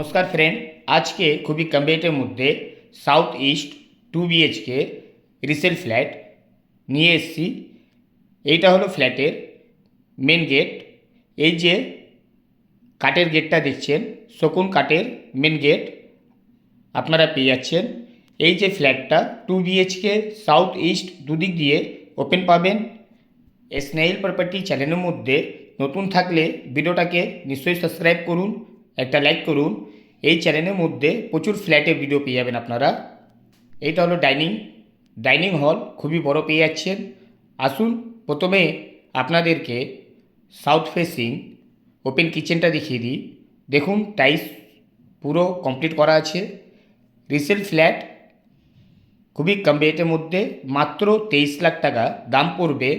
নমস্কার ফ্রেন্ড, আজকে খুবই কম রেটের মধ্যে south east 2 BHK resale flat নিয়ে এসেছি। এইটা হলো ফ্ল্যাটের মেন গেট। এই যে কাঠের গেটটা দেখছেন, শকুন কাঠের মেন গেট আপনারা পেয়ে যাচ্ছেন। এই যে ফ্ল্যাটটা 2 BHK সাউথ ইস্ট দুদিক দিয়ে ওপেন পাবেন। স্নেইল প্রপার্টি চ্যানেলের মধ্যে নতুন থাকলে ভিডিওটাকে নিশ্চয়ই সাবস্ক্রাইব করুন, একটা লাইক করুন। এই চ্যানেলের মধ্যে প্রচুর ফ্ল্যাটের ভিডিও পেয়ে যাবেন আপনারা। এইটা হলো ডাইনিং হল, খুবই বড় পেয়ে যাচ্ছেন। আসুন প্রথমে আপনাদেরকে সাউথ ফেসিং ওপেন কিচেনটা দেখিয়ে দিই। দেখুন, টাইলস পুরো কমপ্লিট করা আছে। রিসেল ফ্ল্যাট খুবই কম রেটের মধ্যে, মাত্র 23 লাখ টাকা দাম পড়বে।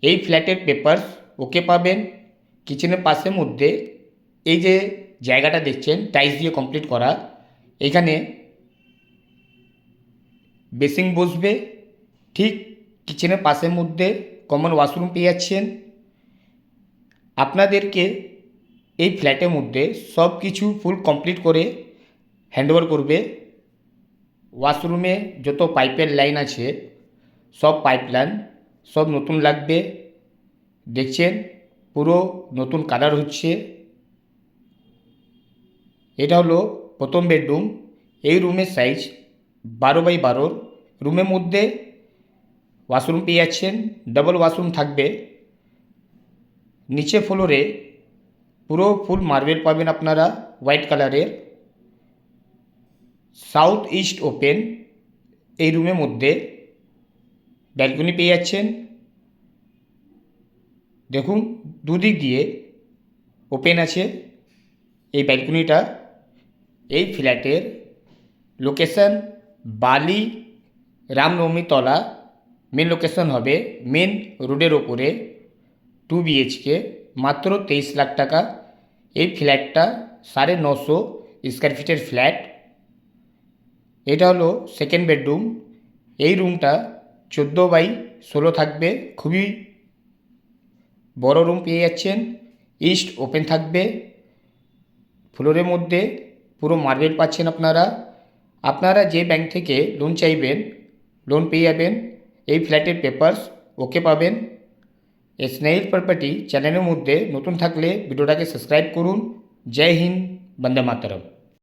এই ফ্ল্যাটের পেপারস ওকে পাবেন। কিচেনের পাশের মধ্যে এই যে জায়গাটা দেখছেন টাইলস দিয়ে কমপ্লিট করা, এখানে বেসিং বসবে। ঠিক কিচেনের পাশের মধ্যে কমন ওয়াশরুম পেয়ে যাচ্ছেন। আপনাদেরকে এই ফ্ল্যাটের মধ্যে সব কিছু ফুল কমপ্লিট করে হ্যান্ডওভার করবে। ওয়াশরুমে যত পাইপের লাইন আছে সব পাইপলাইন সব নতুন লাগবে। দেখছেন পুরো নতুন কালার হচ্ছে। এটা হলো প্রথম বেডরুম। এই রুমের সাইজ 12x12। রুমের মধ্যে ওয়াশরুম পেয়ে যাচ্ছেন, ডাবল ওয়াশরুম থাকবে। নিচে ফ্লোরে পুরো ফুল মার্বেল পাবেন আপনারা, হোয়াইট কালারের। সাউথ ইস্ট ওপেন এই রুমের মধ্যে ব্যালকনি পেয়ে যাচ্ছেন। দেখুন দুদিক দিয়ে ওপেন আছে এই ব্যালকনিটা। এই ফ্ল্যাটের লোকেশন বালি রামনবমী তলা মেন লোকেশন হবে, মেন রোডের ওপরে। 2 BHK মাত্র 23 লাখ টাকা। এই ফ্ল্যাটটা 950 স্কোয়ার ফিটের ফ্ল্যাট। এটা হলো সেকেন্ড বেডরুম। এই রুমটা 14x16 থাকবে, খুবই বড় রুম পেয়ে যাচ্ছেন। ইস্ট ওপেন থাকবে। ফ্লোরের মধ্যে পুরো মার্বেল পাচ্ছেন আপনারা। আপনারা যে ব্যাংক থেকে লোন চাইবেন লোন পেয়ে যাবেন। এই ফ্ল্যাটের পেপারস ওকে পাবেন। স্নেইল প্রপার্টি চ্যানেলের মধ্যে নতুন থাকলে ভিডিওটাকে সাবস্ক্রাইব করুন। জয় হিন্দ, বন্দে মাতরম।